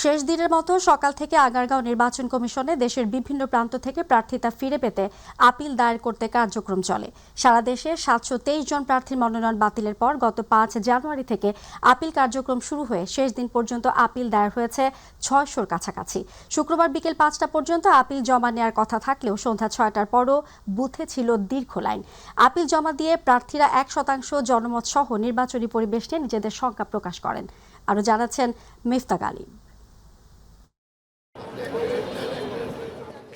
শেষ দিনের মতো সকাল থেকে আগারগাঁও নির্বাচন কমিশনে দেশের বিভিন্ন প্রান্ত থেকে প্রার্থিতা ফিরে পেতে আপিল দায়ের করতে কার্যক্রম চলে। সারা দেশে 723 জন প্রার্থীর মনোনয়ন বাতিলের পর গত 5 জানুয়ারি থেকে আপিল কার্যক্রম শুরু হয়ে শেষ দিন পর্যন্ত আপিল দায়ের হয়েছে 600-র কাছাকাছি। শুক্রবার বিকেল 5টা পর্যন্ত আপিল জমা নেওয়ার কথা থাকলেও সন্ধ্যা 6টার পরও বুথে ছিল দীর্ঘ লাইন। আপিল জমা দিয়ে প্রার্থীরা 1% জনমত সহ নির্বাচনী পরিবেশ নিয়ে নিজেদের শঙ্কা প্রকাশ করেন। আরও জানাচ্ছেন মিফতাক আলী।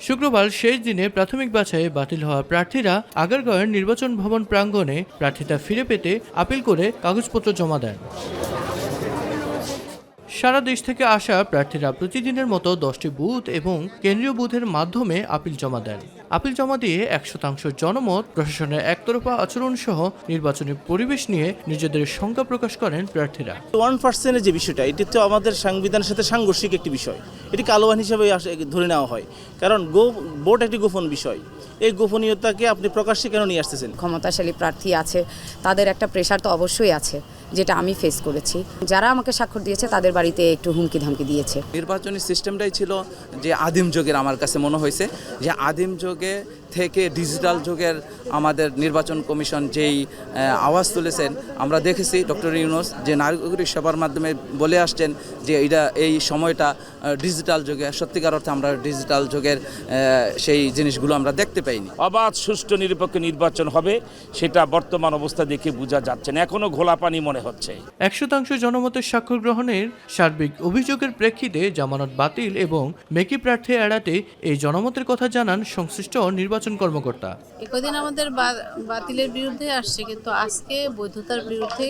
শুক্রবার শেষ দিনে প্রাথমিক বাছাইয়ে বাতিল হওয়া প্রার্থীরা আগারগাঁওয়ের নির্বাচন ভবন প্রাঙ্গণে প্রার্থিতা ফিরে পেতে আপিল করে কাগজপত্র জমা দেন। সারা দেশ থেকে আসা প্রার্থীরা প্রতিদিনের মতো 10টি বুথ এবং কেন্দ্রীয় বুথের মাধ্যমে আপিল জমা দেন। আপিল জমা দিয়ে 100% জনমত, প্রশাসনের একতরফা আচরণ সহ নির্বাচনী পরিবেশ নিয়ে নিজেদের শঙ্কা প্রকাশ করেন প্রার্থীরা। 1% যে বিষয়টা, এটি তো আমাদের সংবিধানের সাথে সাংঘর্ষিক একটি বিষয়। এটি কালোবান হিসেবে ধরে নেওয়া হয়, কারণ ভোট একটি গোপন বিষয়। এই গোপনীয়তাকে আপনি প্রকাশ্যে কেন নিয়ে আসতেছেন? ক্ষমতাশালী প্রার্থী আছে, তাদের একটা প্রেশার তো অবশ্যই আছে, যেটা আমি ফেস করেছি। যারা আমাকে স্বাক্ষর দিয়েছে তাদের বাড়িতে একটু হুমকি ধামকি দিয়েছে। নির্বাচনী সিস্টেমটাই ছিল যে আদিম যুগের, আমার কাছে মনে হয়েছে যে আদিম যুগে থেকে ডিজিটাল যুগের আমাদের নির্বাচন কমিশন যেই আওয়াজ তুলেছেন, আমরা দেখেছি ডক্টর ইউনূস যে নাগরিক সভার মাধ্যমে বলে আসছেন যে এই সময়টা ডিজিটাল যুগে, সত্যিকার অর্থে আমরা ডিজিটাল যুগের সেই জিনিসগুলো আমরা দেখতে পাইনি। অবাধ, সুষ্ঠু, নিরপেক্ষ নির্বাচন হবে সেটা বর্তমান অবস্থা দেখে বোঝা যাচ্ছে না, এখনো ঘোলা পানি মনে হচ্ছে। 100% জনমতের স্বাক্ষর গ্রহণের সার্বিক অভিযোগের প্রেক্ষিতে জামানত বাতিল এবং মেকি প্রার্থী এড়াতে এই জনমতের কথা জানান সংশ্লিষ্ট নির্বাচন কর্মকর্তা। একদিন আমাদের বাতিলের বিরুদ্ধে আসছে, কিন্তু আজকে বৈধতার বিরুদ্ধে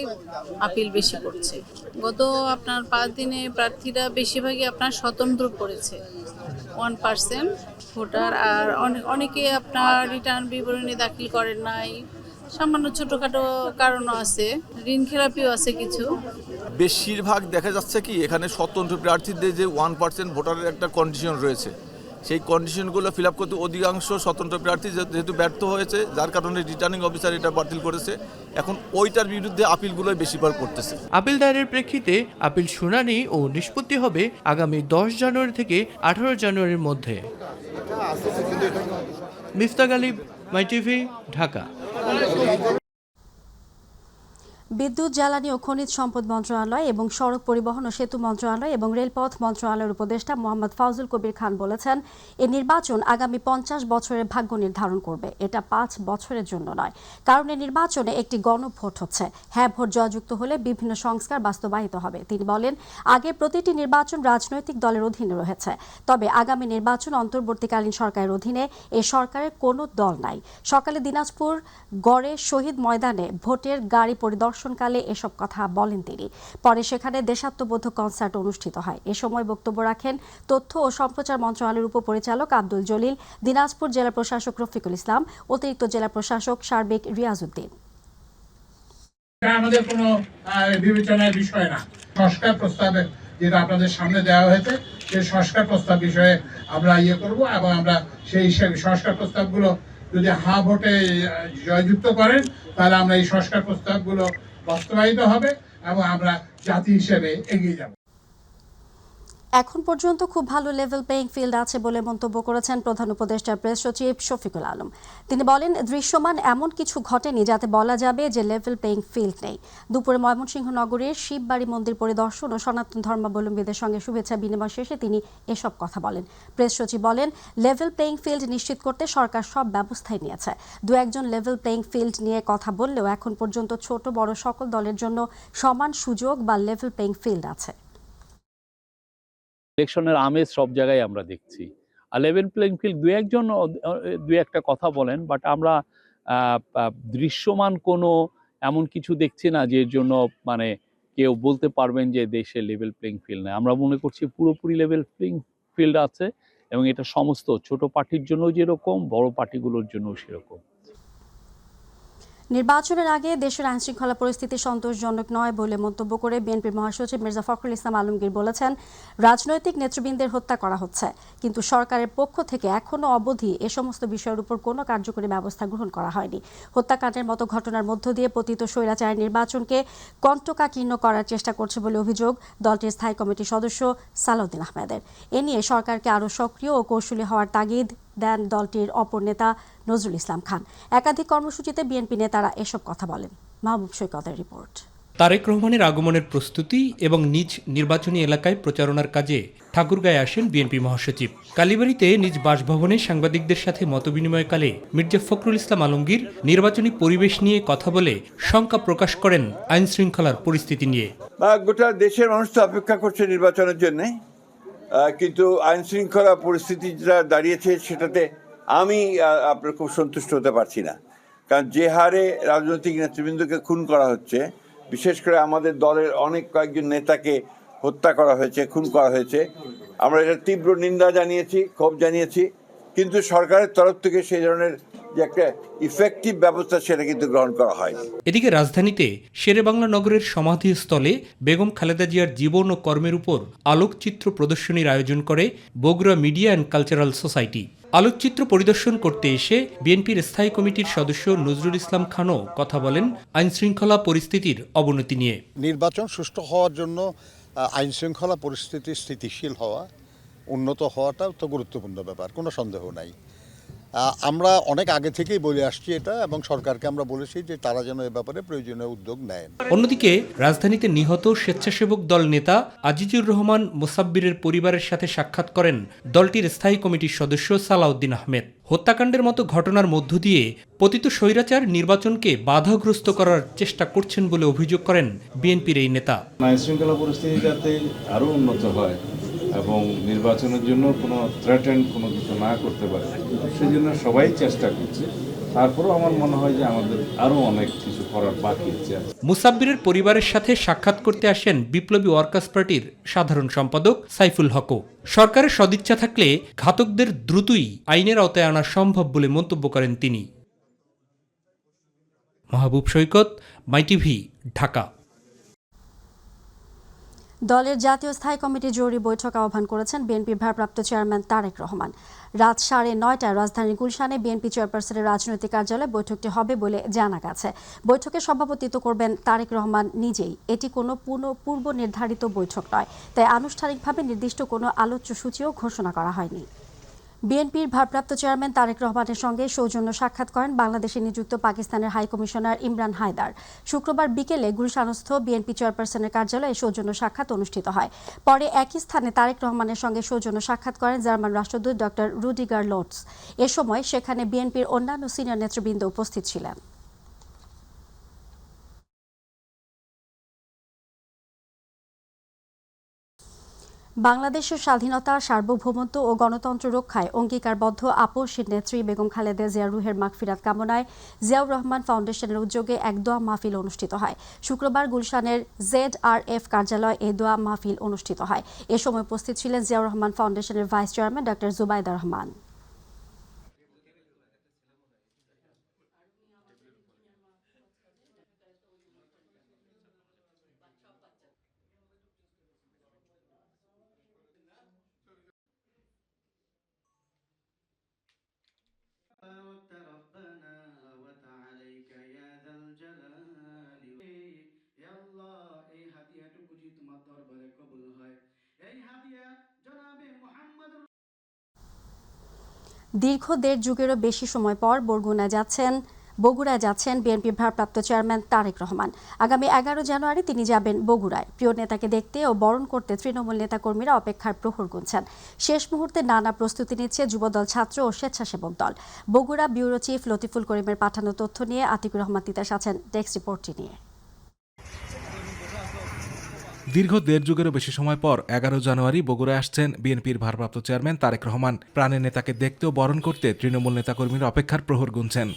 আপিল বেশি করছে। গত আপনার 5 দিনে প্রার্থীরা বেশিরভাগই আপনার স্বতন্ত্র করেছে, 1% ভোটার, আর অনেকে আপনার রিটার্ন বিবরণী দাখিল করেন নাই। সামান্য ছোটখাটো কারণও আছে, ঋণ খেলাপিও আছে কিছু। বেশিরভাগ দেখা যাচ্ছে কি এখানে স্বতন্ত্র প্রার্থীদের যে 1% ভোটারের একটা কন্ডিশন রয়েছে, সেই কন্ডিশনগুলো ফিল আপ করতে অধিকাংশ স্বতন্ত্র প্রার্থী যেহেতু ব্যর্থ হয়েছে, যার কারণে রিটার্নিং অফিসার এটা বাতিল করেছে। এখন ওইটার বিরুদ্ধে আপিলগুলোই বেশিবার করতেছে। আপিল দায়েরের প্রেক্ষিতে আপিল শুনানি ও নিষ্পত্তি হবে আগামী 10 জানুয়ারি থেকে 18 জানুয়ারির মধ্যে। মিফতাক আলী, মাই টিভি, ঢাকা। বিদ্যুৎ, জ্বালানি ও খনিজ সম্পদ মন্ত্রণালয় এবং সড়ক পরিবহন ও সেতু মন্ত্রণালয় এবং রেলপথ মন্ত্রণালয়ের উপদেষ্টা মোহাম্মদ ফাউজুল কবির খান বলেছেন, এই নির্বাচন আগামী 50 বছরের ভাগ্য নির্ধারণ করবে। এটা 5 বছরের জন্য নয়, কারণ এই নির্বাচনে একটি গণভোট হচ্ছে। হ্যাঁ ভোট জয়যুক্ত হলে বিভিন্ন সংস্কার বাস্তবায়িত হবে। তিনি বলেন, আগে প্রতিটি নির্বাচন রাজনৈতিক দলের অধীনে রয়েছে, তবে আগামী নির্বাচন অন্তর্বর্তীকালীন সরকারের অধীনে। এই সরকারের কোনো দল নাই। সকালে দিনাজপুর গড়ে শহীদ ময়দানে ভোটের গাড়ি পরিদর্শনকালে এসব কথা বলেন তিনি। পরে সেখানে দেশাত্মবোধক কনসার্ট অনুষ্ঠিত হয়। এ সময় বক্তব্য রাখেন তথ্য ও সম্প্রচার মন্ত্রণালয়ের উপপরিচালক আব্দুল জলিল, দিনাজপুর জেলা প্রশাসক রফিকুল ইসলাম, অতিরিক্ত জেলা প্রশাসক সার্বিক রিয়াজউদ্দিন। আমাদের কোনো বিবেচনার বিষয় না। সংস্কার প্রস্তাবে যেটা আপনাদের সামনে দেওয়া হয়েছে, সেই সংস্কার প্রস্তাব বিষয়ে আমরা করব, এবং আমরা সেই সংস্কার প্রস্তাবগুলো যদি হ্যাঁ ভোটে জয়যুক্ত করেন, তাহলে আমরা এই সংস্কার প্রস্তাবগুলো বাস্তবায়িত হবে এবং আমরা জাতি হিসেবে এগিয়ে যাব। এখন পর্যন্ত খুব ভালো লেভেল প্লেইং ফিল্ড আছে বলে মন্তব্য করেছেন প্রধান উপদেষ্টার প্রেস সচিব শফিকুল আলম। তিনি বলেন, দৃশ্যমান এমন কিছু ঘটেনি যাতে বলা যাবে যে লেভেল প্লেইং ফিল্ড নেই। দুপুরে ময়মনসিংহ নগরের শিববাড়ি মন্দির পরিদর্শন ও সনাতন ধর্মাবলম্বীদের সঙ্গে শুভেচ্ছা বিনিময় শেষে তিনি এসব কথা বলেন। প্রেস সচিব বলেন, লেভেল প্লেইং ফিল্ড নিশ্চিত করতে সরকার সব ব্যবস্থাই নিয়েছে। 2-1 লেভেল প্লেইং ফিল্ড নিয়ে কথা বললেও এখন পর্যন্ত ছোট বড় সকল দলের জন্য সমান সুযোগ বা লেভেল প্লেইং ফিল্ড আছে। ইলেকশনের আমেজ সব জায়গায় আমরা দেখছি। আর লেভেল প্লেইং ফিল্ড দু একটা কথা বলেন, বাট আমরা দৃশ্যমান কোনো এমন কিছু দেখছি না যে এর জন্য মানে কেউ বলতে পারবেন যে দেশে লেভেল প্লেইং ফিল্ড নেই। আমরা মনে করছি পুরোপুরি লেভেল প্লেইং ফিল্ড আছে, এবং এটা সমস্ত ছোট পার্টির জন্য যেরকম, বড় পার্টিগুলোর জন্য সেরকম। নির্বাচনের আগে দেশের আইনশৃঙ্খলা পরিস্থিতি সন্তোষজনক নয় বলে মন্তব্য করে বিএনপির মহাসচিব মির্জা ফখরুল ইসলাম আলমগীর বলেছেন, রাজনৈতিক নেতৃবৃন্দের হত্যা করা হচ্ছে, কিন্তু সরকারের পক্ষ থেকে এখনো অবধি এ সমস্ত বিষয়ের উপর কোনো কার্যকরী ব্যবস্থা গ্রহণ করা হয়নি। হত্যাকাণ্ডের মতো ঘটনার মধ্য দিয়ে পতিত স্বৈরাচারের নির্বাচনকে কণ্টকাকীর্ণ করার চেষ্টা করছে বলে অভিযোগ দলটির স্থায়ী কমিটির সদস্য সালাউদ্দিন আহমেদের। এ নিয়ে সরকারকে আরও সক্রিয় ও কৌশলী হওয়ার তাগিদ দেন দলটির অপর নেতা নজরুল ইসলাম খান। একাধিক কর্মসূচিতে বিএনপি নেতারা এসব কথা বলেন। মাহবুব সৈকতের রিপোর্ট। তারেক রহমানের আগমনের প্রস্তুতি এবং নিজ নির্বাচনী এলাকায় প্রচারণার কাজে ঠাকুরগাঁয়ে আসেন বিএনপি মহাসচিব। কালীবাড়িতে নিজ বাসভবনে সাংবাদিকদের সাথে মতবিনিময়কালে মির্জা ফখরুল ইসলাম আলমগীর নির্বাচনী পরিবেশ নিয়ে কথা বলে শঙ্কা প্রকাশ করেন আইন শৃঙ্খলার পরিস্থিতি নিয়ে। গোটা দেশের মানুষ তো অপেক্ষা করছে নির্বাচনের জন্য, কিন্তু আইন শৃঙ্খলা পরিস্থিতি যেটা দাঁড়িয়েছে সেটাতে আমি আপনার খুব সন্তুষ্ট হতে পারছি না। কারণ যে হারে রাজনৈতিক নেতৃবৃন্দকে খুন করা হচ্ছে, বিশেষ করে আমাদের দলের কয়েকজন নেতাকে হত্যা করা হয়েছে, খুন করা হয়েছে, আমরা এটা তীব্র নিন্দা জানিয়েছি, ক্ষোভ জানিয়েছি, কিন্তু সরকারের তরফ থেকে সেই ধরনের যে একটা ইফেক্টিভ ব্যবস্থা সেটা কিন্তু গ্রহণ করা হয়নি। এদিকে রাজধানীতে শেরেবাংলা নগরের সমাধিস্থলে বেগম খালেদা জিয়ার জীবন ও কর্মের উপর আলোকচিত্র প্রদর্শনীর আয়োজন করে Bogura media and cultural society. আলোকচিত্র পরিদর্শন করতে এসে বিএনপির স্থায়ী কমিটির সদস্য নজরুল ইসলাম খানও কথা বলেন আইনশৃঙ্খলা পরিস্থিতির অবনতি নিয়ে। নির্বাচন সুষ্ঠু হওয়ার জন্য আইনশৃঙ্খলা পরিস্থিতি স্থিতিশীল হওয়া, উন্নত হওয়াটা তো গুরুত্বপূর্ণ ব্যাপার, কোনো সন্দেহ নাই। আমরা অনেক আগে থেকেই বলে আসছি এটা, এবং সরকারকে আমরা বলেছি যে তারা যেন এ ব্যাপারে প্রয়োজনীয় উদ্যোগ নেন। অন্যদিকে রাজধানীতে নিহত স্বেচ্ছাসেবক দল নেতা আজিজুর রহমান মোসাব্বিরের পরিবারের সাথে সাক্ষাৎ করেন দলটির স্থায়ী কমিটির সদস্য সালাউদ্দিন আহমেদ। হত্যাকাণ্ডের মতো ঘটনার মধ্য দিয়ে পতিত স্বৈরাচার নির্বাচনকে বাধাগ্রস্ত করার চেষ্টা করছেন বলে অভিযোগ করেন বিএনপির এই নেতা। আইনশৃঙ্খলা পরিস্থিতি যাতে আরও উন্নত হয় এবং নির্বাচনের জন্য কোনো থ্রেটেন্ড কোনো কিছু না করতে পারে, সেই জন্য সবাই চেষ্টা করছে। তারপরেও আমার মনে হয় যে আমাদের আরও অনেক কিছু করার বাকি আছে। মুসাব্বিরের পরিবারের সাথে সাক্ষাৎ করতে আসেন বিপ্লবী ওয়ার্কার্স পার্টির সাধারণ সম্পাদক সাইফুল হকও। সরকারের সদিচ্ছা থাকলে ঘাতকদের দ্রুতই আইনের আওতায় আনা সম্ভব বলে মন্তব্য করেন তিনি। মাহবুব সৈকত, মাইটিভি, ঢাকা। দলের জাতীয় স্থায়ী কমিটির জরুরি বৈঠক আহ্বান করেছেন বিএনপির ভারপ্রাপ্ত চেয়ারম্যান তারেক রহমান। রাত 9:30টায় রাজধানীর গুলশানে বিএনপি চেয়ারপারসনের রাজনৈতিক কার্যালয়ে বৈঠকটি হবে বলে জানা গেছে। বৈঠকে সভাপতিত্ব করবেন তারেক রহমান নিজেই। এটি কোনো পূর্ব নির্ধারিত বৈঠক নয়, তাই আনুষ্ঠানিকভাবে নির্দিষ্ট কোনো আলোচ্য সূচিও ঘোষণা করা হয়নি। বিএনপির ভারপ্রাপ্ত চেয়ারম্যান তারেক রহমানের সঙ্গে সৌজন্য সাক্ষাৎ করেন বাংলাদেশে নিযুক্ত পাকিস্তানের হাই কমিশনার ইমরান হায়দার। শুক্রবার বিকেলে গুলশানস্থ বিএনপি চেয়ারপারসনের কার্যালয়ে সৌজন্য সাক্ষাৎ অনুষ্ঠিত হয়। পরে একই স্থানে তারেক রহমানের সঙ্গে সৌজন্য সাক্ষাৎ করেন জার্মান রাষ্ট্রদূত ডক্টর রুডিগার লোটস। এ সময় সেখানে বিএনপির অন্যান্য সিনিয়র নেতৃবৃন্দ উপস্থিত ছিলেন। বাংলাদেশের স্বাধীনতা, সার্বভৌমত্ব ও গণতন্ত্র রক্ষায় অঙ্গীকারবদ্ধ আপসহীন নেত্রী বেগম খালেদা জিয়ার রুহের মাগফিরাত কামনায় জিয়াউর রহমান ফাউন্ডেশনের উদ্যোগে এক দোয়া মাহফিল অনুষ্ঠিত হয়। শুক্রবার গুলশানের ZRF কার্যালয়ে এই দোয়া মাহফিল অনুষ্ঠিত হয়। এ সময় উপস্থিত ছিলেন জিয়াউর রহমান ফাউন্ডেশনের vice chairman doctor Zubaida Rahman. দীর্ঘ 1.5 যুগেরও বেশি সময় পর বগুড়ায় যাচ্ছেন বিএনপির ভারপ্রাপ্ত চেয়ারম্যান তারেক রহমান। আগামী 11 জানুয়ারি তিনি যাবেন বগুড়ায়। প্রিয় নেতাকে দেখতে ও বরণ করতে তৃণমূল নেতাকর্মীরা অপেক্ষার প্রহর গুনছেন। শেষ মুহূর্তে নানা প্রস্তুতি নিচ্ছে যুবদল, ছাত্র ও স্বেচ্ছাসেবক দল। বগুড়া ব্যুরো চিফ লতিফুল করিমের পাঠানো তথ্য নিয়ে আতিকুর রহমান তিতাস আছেন ডেস্ক রিপোর্টটি নিয়ে। দীর্ঘ 1.5 যুগেরও বেশি সময় পর 11 জানুয়ারি বগুড়ায় আসছেন বিএনপির ভারপ্রাপ্ত চেয়ারম্যান তারেক রহমান। প্রাণের নেতাকে দেখতে ও বরণ করতে তৃণমূল নেতাকর্মীরা অপেক্ষার প্রহর গুনছেন।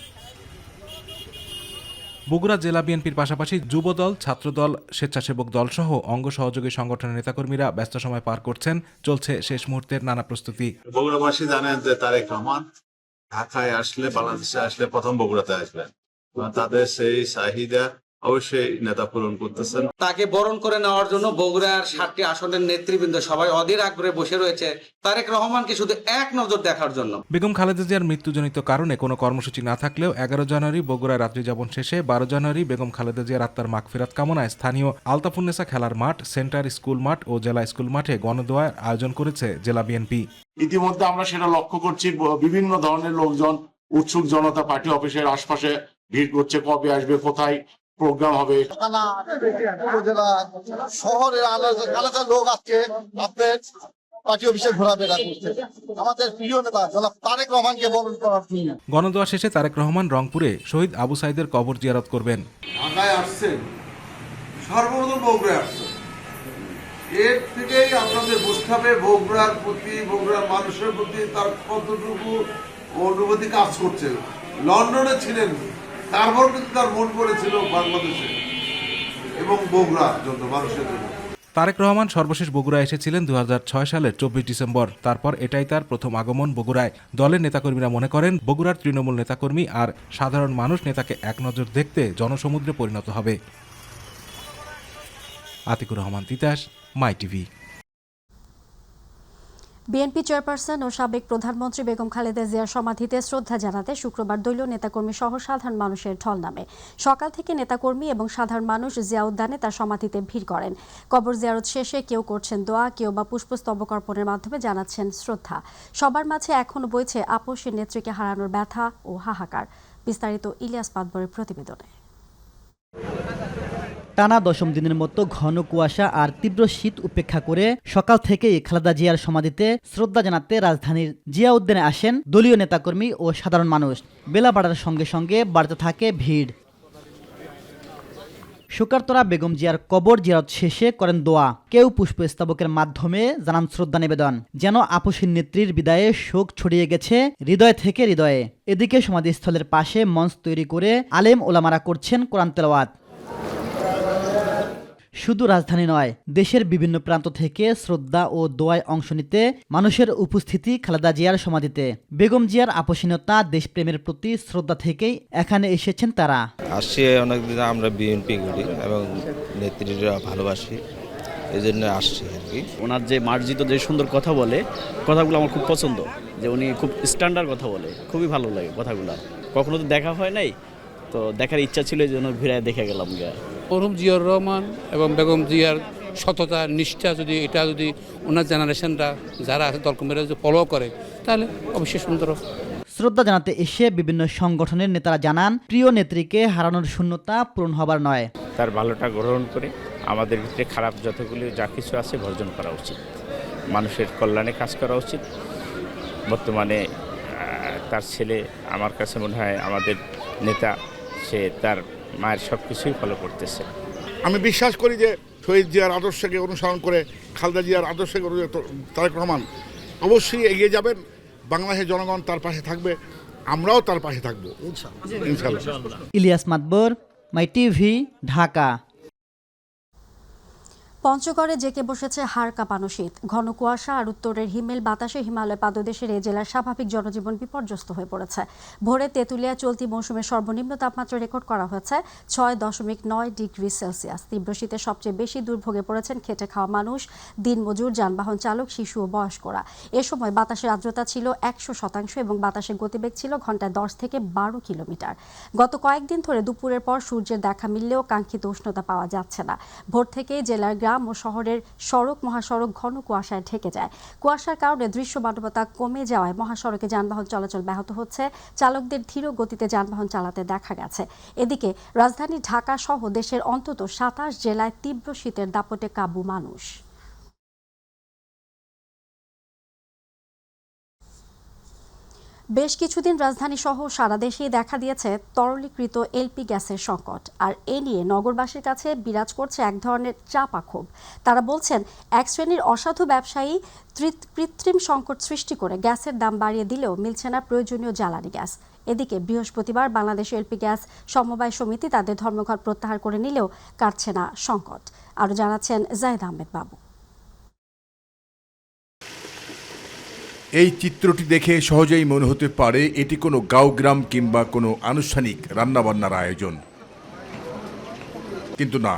বগুড়া জেলা বিএনপির পাশাপাশি যুবদল, ছাত্রদল, স্বেচ্ছাসেবক দল সহ অঙ্গ সহযোগী সংগঠনের নেতাকর্মীরা ব্যস্ত সময় পার করছেন। চলছে শেষ মুহূর্তের নানা প্রস্তুতি। বগুড়াবাসী জানেন যে তারেক রহমান ঢাকায় আসলে, বাংলাদেশে আসলে প্রথম বগুড়াতে আসবেন। তাদের সেই চাহিদা অবশ্যই নেতা পূরণ করতেছেন। তাকে বরণ করে নেওয়ার জন্য বগুড়ার 7টি আসনের নেতৃবৃন্দ সবাই অধীর আগ্রহে বসে রয়েছে তারেক রহমানকে শুধু এক নজর দেখার জন্য। বেগম খালেদা জিয়ার মৃত্যুজনিত কারণে কোনো কর্মসূচি না থাকলেও 11 জানুয়ারি বগুড়ায় রাত্রি যাপন শেষে 12 জানুয়ারি বেগম খালেদা জিয়ার আত্মার মাগফিরাত কামনায় স্থানীয় আলতাফুন্নেসা খেলার মাঠ, সেন্টার স্কুল মাঠ ও জেলা স্কুল মাঠে গণদোয়ার আয়োজন করেছে জেলা বিএনপি। ইতিমধ্যে আমরা সেটা লক্ষ্য করছি, বিভিন্ন ধরনের লোকজন, উৎসুক জনতা পার্টি অফিসের আশপাশে ভিড় করছে। কবে আসবে, কোথায় প্রোগ্রাম হবে। শহরের আলাদা লোক আজকে আপনার পার্টি অফিসে ঘোরাফেরা করছে আমাদের প্রিয় নেতা জনাব তারেক রহমানকে বরণ করার জন্য। গণদোয়া শেষে তারেক রহমান রংপুরে শহীদ আবু সাইদের কবর জিয়ারত করবেন। ঢাকায় আসছেন, সর্বপ্রথম বগুড়ায় আসছেন, এর থেকেই আপনাদের বুঝতে হবে বগুড়ার প্রতি, বগুড়ার মানুষের প্রতি তার কতটুকু অনুভূতি কাজ করছে। লন্ডনে ছিলেন, তারপর কিন্তু তার মন পড়েছিল বাংলাদেশে এবং বগুড়ার জন্য, মানুষের জন্য। তারেক রহমান সর্বশেষ বগুড়ায় এসেছিলেন 2006 সালের 24 ডিসেম্বর। তারপর এটাই তার প্রথম আগমন বগুড়ায়। দলের নেতাকর্মীরা মনে করেন বগুড়ার তৃণমূল নেতাকর্মী আর সাধারণ মানুষ নেতাকে এক নজর দেখতে জনসমুদ্রে পরিণত হবে। আতিকুর রহমান তিতাস, মাই টিভি। বিএনপি চেয়ারপারসন ও সাবেক প্রধানমন্ত্রী বেগম খালেদা জিয়ার সমাধিতে শ্রদ্ধা জানাতে শুক্রবার দলীয় নেতাকর্মী সহ সাধারণ মানুষের ঢল নামে। সকাল থেকে নেতাকর্মী এবং সাধারণ মানুষ জিয়া উদ্যানে তার সমাধিতে ভিড় করেন। কবর জিয়ারত শেষে কেউ করছেন দোয়া, কেউ বা পুষ্পস্তবক অর্পণের মাধ্যমে জানাচ্ছেন শ্রদ্ধা। সবার মাঝে এখনো বইছে আপসের নেত্রীকে হারানোর ব্যথা ও হাহাকার। বিস্তারিত ইলিয়াস পাতবরের প্রতিবেদনে। টানা 10ম দিনের মতো ঘন কুয়াশা আর তীব্র শীত উপেক্ষা করে সকাল থেকেই খালেদা জিয়ার সমাধিতে শ্রদ্ধা জানাতে রাজধানীর জিয়া উদ্যানে আসেন দলীয় নেতাকর্মী ও সাধারণ মানুষ। বেলা বাড়ার সঙ্গে সঙ্গে বাড়তে থাকে ভিড়। শোকার্তরা বেগম জিয়ার কবর জিয়ারত শেষে করেন দোয়া, কেউ পুষ্পস্তবকের মাধ্যমে জানান শ্রদ্ধা নিবেদন। যেন আপসীর নেত্রীর বিদায়ে শোক ছড়িয়ে গেছে হৃদয় থেকে হৃদয়ে। এদিকে সমাধিস্থলের পাশে মঞ্চ তৈরি করে আলেম ওলামারা করছেন কোরআন তেলাওয়াত। শুধু রাজধানী নয়, দেশের বিভিন্ন প্রান্ত থেকে শ্রদ্ধা ও দোয়ায় অংশ নিতে মানুষের উপস্থিতি খালেদা জিয়ার সমাধিতে। বেগম জিয়ার আপসীনতা, দেশপ্রেমের প্রতি শ্রদ্ধা থেকেই এখানে এসেছেন তারা। আসছি অনেকদিন, আমরা বিএনপি করি এবং নেত্রীরা ভালোবাসি, এই জন্য আসছি আর কি। ওনার যে মার্জিত যে সুন্দর কথা বলে, কথাগুলো আমার খুব পছন্দ, যে উনি খুব স্ট্যান্ডার্ড কথা বলে, খুবই ভালো লাগে কথাগুলো। কখনো তো দেখা হয় নাই, তো দেখার ইচ্ছা ছিল, এই জন্য ঘুরে দেখে গেলাম। মরহুম জিয়াউর রহমান এবং বেগম জিয়ার সততা, নিষ্ঠা যদি ওনার জেনারেশনরা যারা আছে দলকর্মীরা যদি ফলো করে তাহলে অবশ্যই সুন্দর। শ্রদ্ধা জানাতে এসে বিভিন্ন সংগঠনের নেতারা জানান প্রিয় নেত্রীকে হারানোর শূন্যতা পূরণ হবার নয়। তার ভালোটা গ্রহণ করে আমাদের ভিতরে খারাপ যতগুলি যা কিছু আছে বর্জন করা উচিত, মানুষের কল্যাণে কাজ করা উচিত। বর্তমানে তার ছেলে আমার কাছে মনে হয় আমাদের নেতা, সে তার মায়ের সব কিছুই ফলো করতেছে। আমি বিশ্বাস করি যে শহীদ জিয়ার আদর্শকে অনুসরণ করে খালেদা জিয়ার আদর্শকে তারেক রহমান অবশ্যই এগিয়ে যাবেন। বাংলাদেশের জনগণ তার পাশে থাকবে, আমরাও তার পাশে থাকবো ইনশাআল্লাহ। ইলিয়াস মাতবর, মাই টিভি, ঢাকা। পঞ্চগড়ে জেঁকে বসেছে হাড় কাঁপানো শীত। ঘন কুয়াশা আর উত্তরের হিমেল বাতাসে হিমালয় পাদদেশের এই জেলার স্বাভাবিক জনজীবন বিপর্যস্ত হয়ে পড়েছে। ভোরে তেঁতুলিয়া চলতি মৌসুমের সর্বনিম্ন তাপমাত্রা রেকর্ড করা হয়েছে 6.9 ডিগ্রি সেলসিয়াস। তীব্র শীতে সবচেয়ে বেশি দুর্ভোগে পড়েছেন খেটে খাওয়া মানুষ, দিনমজুর, যানবাহন চালক, শিশু ও বয়স্করা। এ সময় বাতাসের আর্দ্রতা ছিল 100% এবং বাতাসের গতিবেগ ছিল ঘন্টায় 10 থেকে 12 কিলোমিটার। গত কয়েকদিন ধরে দুপুরের পর সূর্যের দেখা মিললেও কাঙ্ক্ষিত উষ্ণতা পাওয়া যাচ্ছে না। ভোর থেকেই জেলার গ্রাম ও শহরের সড়ক মহাসড়ক ঘন কুয়াশায় ঢেকে যায়। কুয়াশার কারণে দৃশ্যমানতা কমে যাওয়ায় মহাসড়কে যানবাহন চলাচল ব্যাহত হচ্ছে। চালকদের ধীর গতিতে যানবাহন চালাতে দেখা গেছে। এদিকে রাজধানী ঢাকা সহ দেশের অন্তত 27 জেলায় তীব্র শীতের দাপটে কাবু মানুষ। বেশ কিছুদিন রাজধানী সহ সারা দেশেই দেখা দিয়েছে তরলীকৃত এলপি গ্যাসের সংকট। আর এ নিয়ে নগরবাসীর কাছে বিরাজ করছে এক ধরনের চাপা ক্ষোভ। তারা বলছেন, এক শ্রেণীর অসাধু ব্যবসায়ী কৃত্রিম সংকট সৃষ্টি করে গ্যাসের দাম বাড়িয়ে দিলেও মিলছে না প্রয়োজনীয় জ্বালানি গ্যাস। এদিকে বৃহস্পতিবার বাংলাদেশ এলপি গ্যাস সমবায় সমিতি তাদের ধর্মঘট প্রত্যাহার করে নিলেও কাটছে না সংকট। আরও জানাচ্ছেন জায়েদ আহমেদ বাবু। এই চিত্রটি দেখে সহজেই মনে হতে পারে এটি কোনো গাঁওগ্রাম কিংবা কোনো আনুষ্ঠানিক রান্নাবান্নার আয়োজন, কিন্তু না,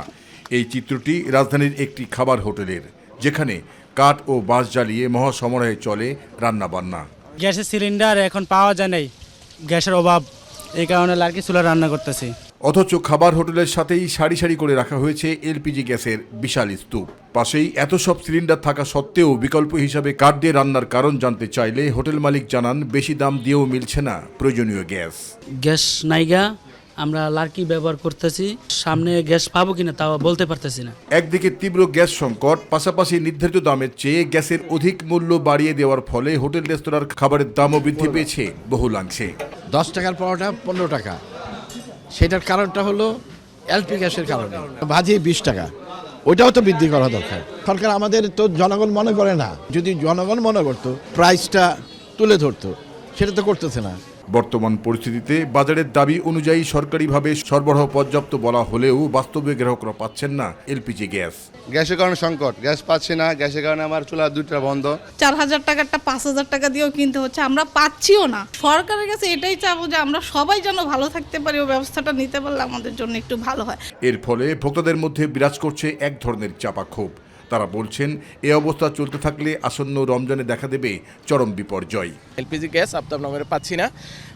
এই চিত্রটি রাজধানীর একটি খাবার হোটেলের, যেখানে কাঠ ও বাঁশ জ্বালিয়ে মহাসমারোহে চলে রান্নাবান্না। গ্যাসের সিলিন্ডার এখন পাওয়া যায় নাই, গ্যাসের অভাব, এই কারণে লার্কি চুলা রান্না করতেছি। অথচ খাবার হোটেলের সাথেই সারি সারি করে রাখা হয়েছে এলপিজি গ্যাসের বিশাল স্তূপ। পাশেই এত সব সিলিন্ডার থাকা সত্ত্বেও বিকল্প হিসাবে কাঠ দিয়ে রান্নার কারণ জানতে চাইলে হোটেল মালিক জানান, বেশি দাম দিয়েও মিলছে না প্রয়োজনীয় গ্যাস। গ্যাস নাইগা, আমরা লার্কি ব্যবহার করতেছি, সামনে গ্যাস পাবো কিনা তাও বলতে পারতেছি না। একদিকে তীব্র গ্যাস সংকট, পাশাপাশি নির্ধারিত দামের চেয়ে গ্যাসের অধিক মূল্য বাড়িয়ে দেওয়ার ফলে হোটেল রেস্তোরাঁর খাবারের দামও বৃদ্ধি পেয়েছে বহুলাংশে। 10 টাকার পরোটা 15 টাকা, সেটার কারণটা হলো এলপি গ্যাসের কারণে। ভাজি 20 টাকা, ওইটাও তো বৃদ্ধি করা দরকার। সরকার আমাদের তো জনগণ মনে করে না, যদি জনগণ মনে করতো প্রাইসটা তুলে ধরতো, সেটা তো করতেছে না। বর্তমান পরিস্থিতিতে বাজারের দাবি অনুযায়ী সরকারিভাবে সরবরাহ পর্যাপ্ত বলা হলেও বাস্তবে গ্রাহকরা পাচ্ছেন না এলপিজি গ্যাস। গ্যাসের কারণে সংকট, গ্যাস পাচ্ছি না, গ্যাসের কারণে আমার চুলা 2টা বন্ধ। 4000 টাকারটা 5000 টাকা দিয়েও কিনতে হচ্ছে, আমরা পাচ্ছিও না। সরকারের কাছে এটাই চাবো যে আমরা সবাই যেন ভালো থাকতে পারি, ও ব্যবস্থাটা নিতে পারলে আমাদের জন্য একটু ভালো হয়। এর ফলে ভোক্তাদের মধ্যে বিরাজ করছে এক ধরনের চাপা ক্ষোভ। তারা বলছেন, এ অবস্থা চলতে থাকলে আসন্ন রমজানে দেখা দেবে চরম বিপর্যয়। এলপিজি গ্যাস আপনার পাচ্ছি না,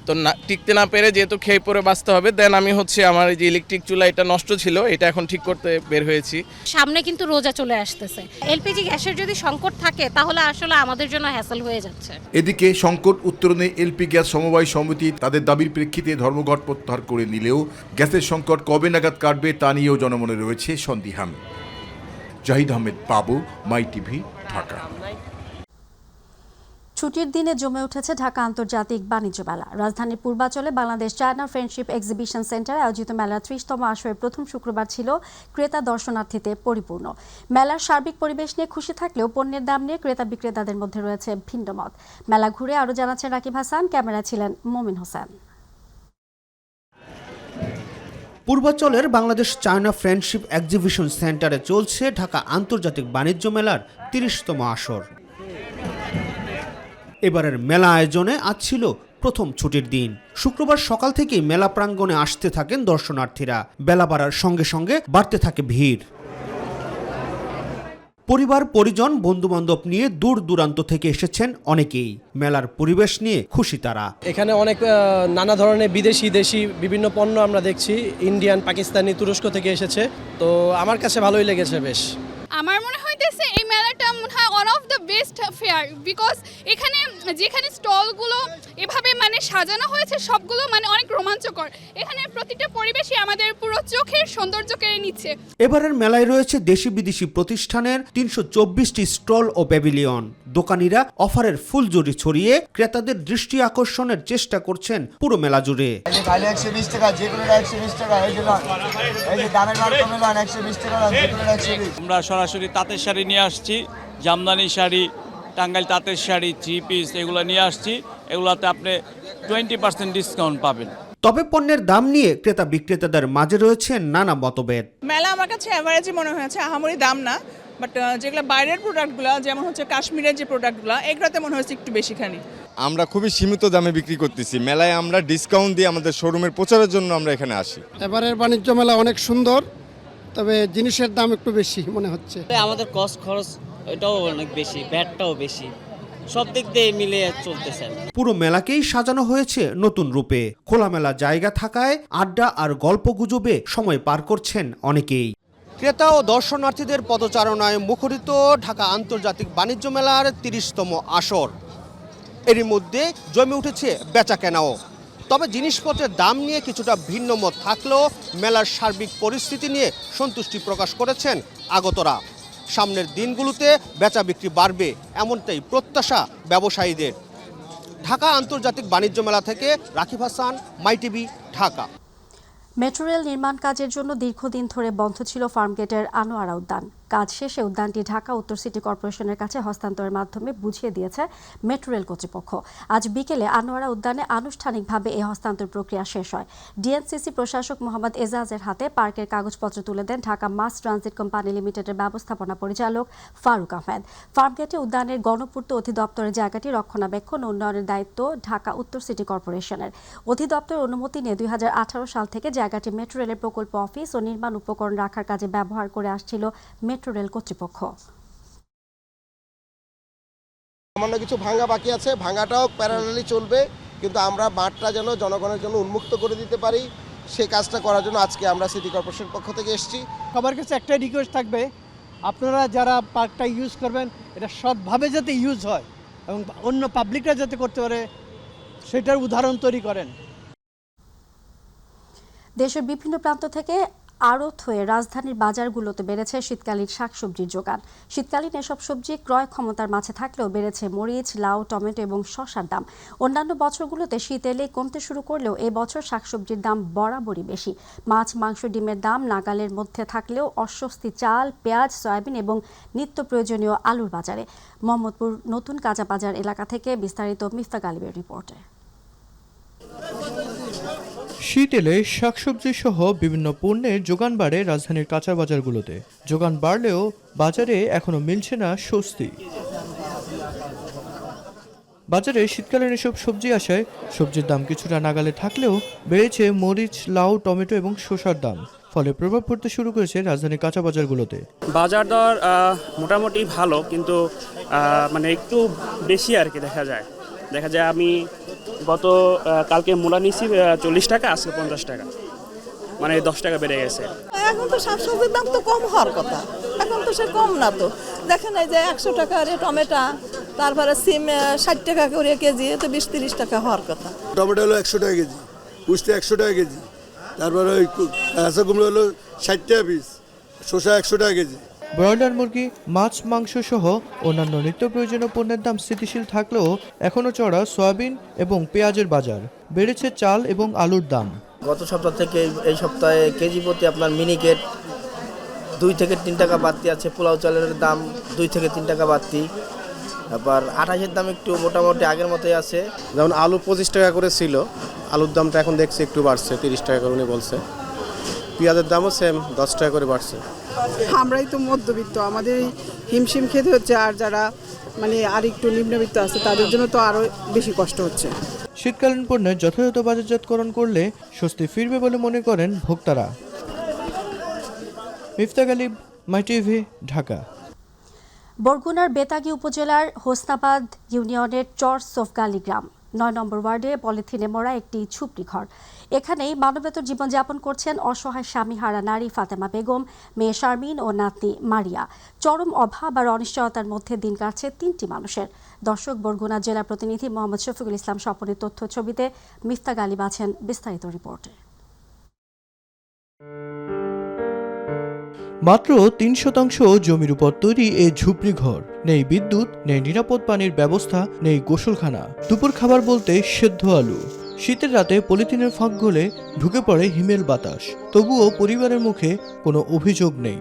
তো টিকতে না পেরে যেহেতু খেয়ে পরে বাঁচতে হবে, দেন আমি আমার যে ইলেকট্রিক চুলা এটা নষ্ট ছিল, এটা এখন ঠিক করতে বের হয়েছি। সামনে কিন্তু রোজা চলে আসতেছে, এলপিজি গ্যাসের যদি সংকট থাকে তাহলে আসলে আমাদের জন্য হ্যাসেল হয়ে যাচ্ছে। এদিকে সংকট উত্তরণে এলপি গ্যাস সমবায় সমিতি তাদের দাবির প্রেক্ষিতে ধর্মঘট প্রত্যাহার করে নিলেও গ্যাসের সংকট কবে নাগাদ কাটবে তা নিয়েও জনমনে রয়েছে সন্দিহান। জাহিদ আহমেদ বাবু, মাই টিভি, ঢাকা। ছুটির দিনে জমে উঠেছে ঢাকা আন্তর্জাতিক বাণিজ্য মেলা। রাজধানীর পূর্বাঞ্চলে বাংলাদেশ চায়না ফ্রেন্ডশিপ এক্সিবিশন সেন্টারে আয়োজিত মেলার 30তম আসরের প্রথম শুক্রবার ছিল ক্রেতা দর্শনার্থীতে পরিপূর্ণ। মেলার সার্বিক পরিবেশ নিয়ে খুশি থাকলেও পণ্যের দাম নিয়ে ক্রেতা বিক্রেতাদের মধ্যে রয়েছে ভিন্ন মত। মেলা ঘুরে আরও জানাচ্ছেন রাকিব হাসান, ক্যামেরায় ছিলেন মমিন হোসেন। পূর্বাঞ্চলের বাংলাদেশ চায়না ফ্রেন্ডশিপ এক্সিবিশন সেন্টারে চলছে ঢাকা আন্তর্জাতিক বাণিজ্য মেলার 30তম আসর। এবারের মেলা আয়োজনে আজ ছিল প্রথম ছুটির দিন। শুক্রবার সকাল থেকেই মেলা প্রাঙ্গণে আসতে থাকেন দর্শনার্থীরা। বেলা বাড়ার সঙ্গে সঙ্গে বাড়তে থাকে ভিড়। পরিবার পরিজন বন্ধুবান্ধব নিয়ে দূর দূরান্ত থেকে এসেছেন অনেকেই। মেলার পরিবেশ নিয়ে খুশি তারা। এখানে অনেক নানা ধরনের বিদেশি দেশি বিভিন্ন পণ্য আমরা দেখছি, ইন্ডিয়ান, পাকিস্তানি, তুরস্ক থেকে এসেছে, তো আমার কাছে ভালোই লেগেছে বেশ। আমার মনে হইতেছে এই মেলাটা মনে হয় one of the best fair, because এখানে যেখানে স্টলগুলো এভাবে সাজানো হয়েছে সবগুলো অনেক রোমাঞ্চকর। এখানে প্রতিটা পরিবেশই আমাদের পুরো চোখের সৌন্দর্য কেড়ে নিচ্ছে। এবারের মেলায় রয়েছে দেশি বিদেশি প্রতিষ্ঠানের 324টি স্টল ও প্যাভিলিয়ন। দোকানিরা অফারের ফুলঝুরি ছড়িয়ে ক্রেতাদের দৃষ্টি আকর্ষণের চেষ্টা করছেন পুরো মেলা জুড়ে। 120 টাকা, যে কোনো 120 টাকা, এই যে দামের মান কমে 120 টাকা, যে কোনো 120। আমরা সরাসরি তাঁতের শাড়ি নিয়ে আসছি, জামদানি শাড়ি, টাঙ্গাইল তাঁতের শাড়ি, 3 পিস এগুলো নিয়ে আসছি। এগুলোতে আপনি 20% ডিসকাউন্ট পাবেন। তবে পণ্যের দাম নিয়ে ক্রেতা বিক্রেতাদের মাঝে রয়েছে নানা মতভেদ। মেলা আমার কাছে অ্যাভারেজই মনে হয়েছে, আহামরি দাম না, বাট যেগুলো বাইরের প্রোডাক্টগুলো যেমন কাশ্মীরের যে প্রোডাক্টগুলো, এগুলোতে মনে হয়েছে একটু বেশিখানি। আমরা খুবই সীমিত দামে বিক্রি করতেছি। মেলায় আমরা ডিসকাউন্ট দিয়ে আমাদের শোরুমের প্রচারের জন্য আমরা এখানে আসি। এবারের বাণিজ্য মেলা অনেক সুন্দর, তবে জিনিসের দাম একটু বেশি মনে হচ্ছে। আমাদের কস্ট খরচ এটাও অনেক বেশি, ব্যাটটাও বেশি, সব দিক দিয়ে মিলিয়ে চলতেছে। পুরো মেলাকেই সাজানো হয়েছে নতুন রূপে। খোলামেলা জায়গা থাকায় আড্ডা আর গল্পগুজবে সময় পার করছেন অনেকেই। ক্রেতা ও দর্শনার্থীদের পদচারণায় মুখরিত ঢাকা আন্তর্জাতিক বাণিজ্য মেলার 30তম আসর। এরই মধ্যে জমে উঠেছে বেচা কেনাও। তবে জিনিসপত্রের দাম নিয়ে কিছুটা ভিন্ন মত থাকলেও মেলার সার্বিক পরিস্থিতি নিয়ে সন্তুষ্টি প্রকাশ করেছেন আগতরা। সামনের দিনগুলোতে বেচা বিক্রি বাড়বে এমনটাই প্রত্যাশা ব্যবসায়ীদের। ঢাকা আন্তর্জাতিক বাণিজ্য মেলা থেকে রাকিব হাসান, মাই টিভি, ঢাকা। মেট্রো রেল নির্মাণ কাজের জন্য দীর্ঘদিন ধরে বন্ধ ছিল ফার্মগেটের আনোয়ারা উদ্যান। কাজ শেষে উদ্যানটি ঢাকা উত্তর সিটি কর্পোরেশনের কাছে হস্তান্তরের মাধ্যমে বুঝিয়ে দিয়েছে মেট্রো রেল কর্তৃপক্ষ। আজ বিকেলে আনোয়ারা উদ্যানে আনুষ্ঠানিকভাবে এই হস্তান্তর প্রক্রিয়া শেষ হয়। ডিএনসিসি প্রশাসক মোহাম্মদ এজাজের হাতে পার্কের কাগজপত্র তুলে দেন ঢাকা মাস ট্রানজিট কোম্পানি লিমিটেডের ব্যবস্থাপনা পরিচালক ফারুক আহমেদ। ফার্মগেটে উদ্যানের গণপূর্ত অধিদপ্তরের জায়গাটি রক্ষণাবেক্ষণ ও উন্নয়নের দায়িত্ব ঢাকা উত্তর সিটি কর্পোরেশনের। অধিদপ্তর অনুমতি নিয়ে 2018 সাল থেকে জায়গাটি মেট্রো রেলের প্রকল্প অফিস ও নির্মাণ উপকরণ রাখার কাজে ব্যবহার করে আসছিল মেট্রো রেল কর্তৃপক্ষ। সামান্য কিছু ভাঙা বাকি আছে, ভাঙাটাও প্যারালালি চলবে, কিন্তু আমরা মাঠটা যেন জনগণের জন্য উন্মুক্ত করে দিতে পারি সেই কাজটা করার জন্য আজকে আমরা সিটি কর্পোরেশন পক্ষ থেকে এসেছি। সবার কাছে একটাই রিকোয়েস্ট থাকবে, আপনারা যারা পার্কটা ইউজ করবেন এটা সৎভাবে যাতে ইউজ হয় এবং অন্য পাবলিকরা যাতে করতে পারে সেটার উদাহরণ তৈরি করেন। দেশের বিভিন্ন প্রান্ত থেকে আড়ত হয়ে রাজধানীর বাজারগুলোতে বেড়েছে শীতকালীন শাকসবজির যোগান। শীতকালীন এসব সবজি ক্রয় ক্ষমতার মাঝে থাকলেও বেড়েছে মরিচ, লাউ, টমেটো এবং শসার দাম। অন্যান্য বছরগুলোতে শীত এলেই কমতে শুরু করলেও এবছর শাকসবজির দাম বরাবরই বেশি। মাছ, মাংস, ডিমের দাম নাগালের মধ্যে থাকলেও অস্বস্তি চাল, পেঁয়াজ, সয়াবিন এবং নিত্য প্রয়োজনীয় আলুর বাজারে। মোহাম্মদপুর নতুন কাঁচা বাজার এলাকা থেকে বিস্তারিত মিফতা গালিবের রিপোর্টে। শীত এলে শাকসবজি সহ বিভিন্ন পণ্যের যোগান বাড়ে রাজধানীর কাঁচা বাজারগুলোতে। যোগান বাড়লেও বাজারে এখনো মিলছে না স্বস্তি। বাজারে শীতকালীন এসব সবজি আসায় সবজির দাম কিছুটা নাগালে থাকলেও বেড়েছে মরিচ, লাউ, টমেটো এবং শসার দাম। ফলে প্রভাব পড়তে শুরু করেছে রাজধানীর কাঁচা বাজারগুলোতে। বাজার দর মোটামুটি ভালো, কিন্তু মানে একটু বেশি আর কি দেখা যায়। আমি কালকে মূলা নিয়েছি 40 টাকা, আজকে 50 টাকা, মানে 10 টাকা বেড়ে গেছে। এখন তো শাকসবজির দাম তো কম হওয়ার কথা, এখন তো সে কম না। তো দেখেন এই যে 100 টাকা টমেটো, তারপরে সিম 60 টাকা করে কেজি, তো 20-30 টাকা হওয়ার কথা। টমেটো হলো 100 টাকা কেজি, উস্তে 100 টাকা কেজি, তারপরে ওই কাঁচা কুমড়ো হলো 60 টাকা পিস, শসা 100 টাকা কেজি। ব্রয়লার মুরগি, মাছ, মাংস সহ অন্যান্য নিত্য প্রয়োজনীয় পণ্যের দাম স্থিতিশীল থাকলেও এখনও চড়া সয়াবিন এবং পেঁয়াজের বাজার। বেড়েছে চাল এবং আলুর দাম। গত সপ্তাহ থেকে এই সপ্তাহে কেজি প্রতি আপনার মিনিকেট 2 থেকে 3 টাকা বাড়তি আছে। পোলাও চালের দাম 2 থেকে 3 টাকা বাড়তি। আবার আঠাশের দাম একটু মোটামুটি আগের মতোই আছে। যেমন আলু 25 টাকা করে ছিল, আলুর দামটা এখন দেখছি একটু বাড়ছে, 30 টাকা করে উনি বলছে। পেঁয়াজের দামও সেম 10 টাকা করে বাড়ছে। আমরাই তো মধ্যবিত্ত, আমাদের হিমশিম খেতে হচ্ছে, আর যারা মানে আর একটু নিম্নবিত্ত আছে তাদের জন্য তো আরও বেশি কষ্ট হচ্ছে। শীতকালীন পণ্যের যথাযথ বাজারজাতকরণ করলে স্বস্তি ফিরবে বলে মনে করেন ভোক্তারা। মিফতা গালিব, মাই টিভি, ঢাকা। বরগুনার বেতাগী উপজেলার হোসনাবাদ ইউনিয়নের চর সোফগালি গ্রাম 9 নম্বর ওয়ার্ডে পলিথিনে মোড়া একটি ঝুপড়ি ঘর। এখানেই মানবেতর জীবনযাপন করছেন অসহায় স্বামীহারা নারী ফাতেমা বেগম, মেয়ে শারমিন ও নাতনি মারিয়া। চরম অভাব আর অনিশ্চয়তার মধ্যে দিন কাটছে 3টি মানুষের। দর্শক, বরগুনা জেলা প্রতিনিধি মোহাম্মদ শফিকুল ইসলাম স্বপনের তথ্য ছবিতে মিফতা গালিব আছেন বিস্তারিত রিপোর্টে। মাত্র 3% জমির উপর তৈরি এই ঝুপড়ি ঘর। নেই বিদ্যুৎ, নেই নিরাপদ পানির ব্যবস্থা, নেই গোসলখানা। দুপুর খাবার বলতে সেদ্ধ আলু। শীতের রাতে পলিথিনের ফাঁক গলে ঢুকে পড়ে হিমেল বাতাস। তবুও পরিবারের মুখে কোনো অভিযোগ নেই।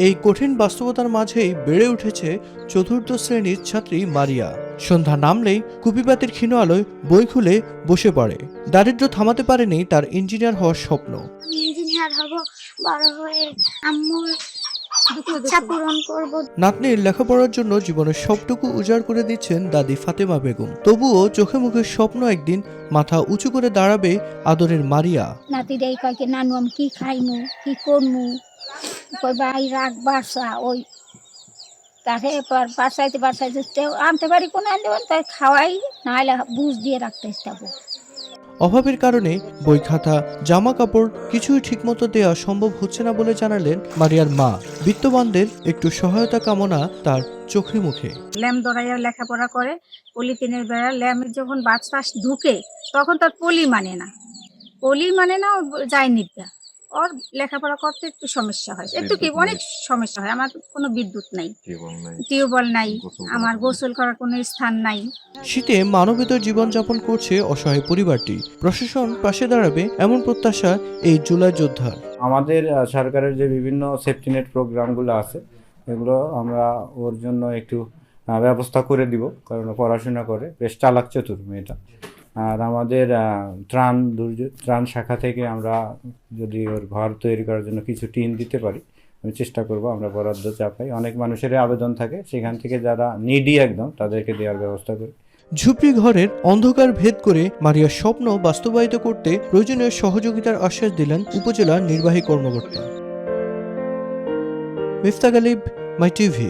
এই কঠিন বাস্তবতার মাঝেই বেড়ে উঠেছে 4র্থ শ্রেণীর ছাত্রী মারিয়া। সন্ধ্যা নামলেই কুপিবাতির ক্ষীণ আলোয় বই খুলে বসে পড়ে। দারিদ্র্য থামাতে পারেনি তার ইঞ্জিনিয়ার হওয়ার স্বপ্ন। ইঞ্জিনিয়ার হব, বড় হয়ে আম্মুর ইচ্ছা পূরণ করব। নাতনির লেখাপড়ার জন্য জীবনের সবটুকু উজাড় করে দিচ্ছেন দাদি ফাতেমা বেগম। তবুও চোখে মুখে স্বপ্ন একদিন মাথা উঁচু করে দাঁড়াবে আদরের মারিয়া। নাতিরাই কয় কি নানু আমি কি খাইমু, কি করমু, কই ভাই রাখ বাসা, ওই তাকে বাসাইতে আনতে পারি কোনো আনতে তাই খাওয়াই, নাহলে বুঝ দিয়ে রাখতে যাবো। অভাবের কারণে বই, খাতা, জামা কাপড় কিছুই ঠিকমতো দেওয়া সম্ভব হচ্ছে না বলে জানালেন মারিয়ার মা। বিত্তবানদের একটু সহায়তা কামনা তার চোখে মুখে। ল্যাম্প ধরাইয়া লেখাপড়া করে, পলিথিনের বেড়া ল্যাম্পের যখন বাচ্চা ঢুকে তখন তার পলি মানে না, যায় নিবা। ওর লেখাপড়া করতে একটু সমস্যা হয়, একটু কি অনেক সমস্যা হয়। আমার কোনো বিদ্যুৎ নাই, টিউবওয়েল নাই, আমার গোসল করার কোনো স্থান নাই। শীতে মানবেতর জীবনযাপন করছে অসহায় পরিবারটি। প্রশাসন পাশে দাঁড়াবে এমন প্রত্যাশা এই জুলাই যোদ্ধার। আমাদের সরকারের যে বিভিন্ন সেফটি নেট প্রোগ্রামগুলো আছে এগুলো আমরা ওর জন্য একটু ব্যবস্থা করে দিব, কারণ পড়াশোনা করে, বেশ চালাক চতুর মেয়েটা। আর আমাদের ত্রাণ শাখা থেকে আমরা যদি ওর ঘর তৈরি করার জন্য কিছু টিন দিতে পারি, আমি চেষ্টা করব। আমরা বরাদ্দ চাপাই, অনেক মানুষেরই আবেদন থাকে, সেখান থেকে যারা নিডি একদম তাদেরকে দেওয়ার ব্যবস্থা করি। ঝুপড়ি ঘরের অন্ধকার ভেদ করে মারিয়ার স্বপ্ন বাস্তবায়িত করতে প্রয়োজনীয় সহযোগিতার আশ্বাস দিলেন উপজেলা নির্বাহী কর্মকর্তা। মিফতা গালিব, মাই টিভি।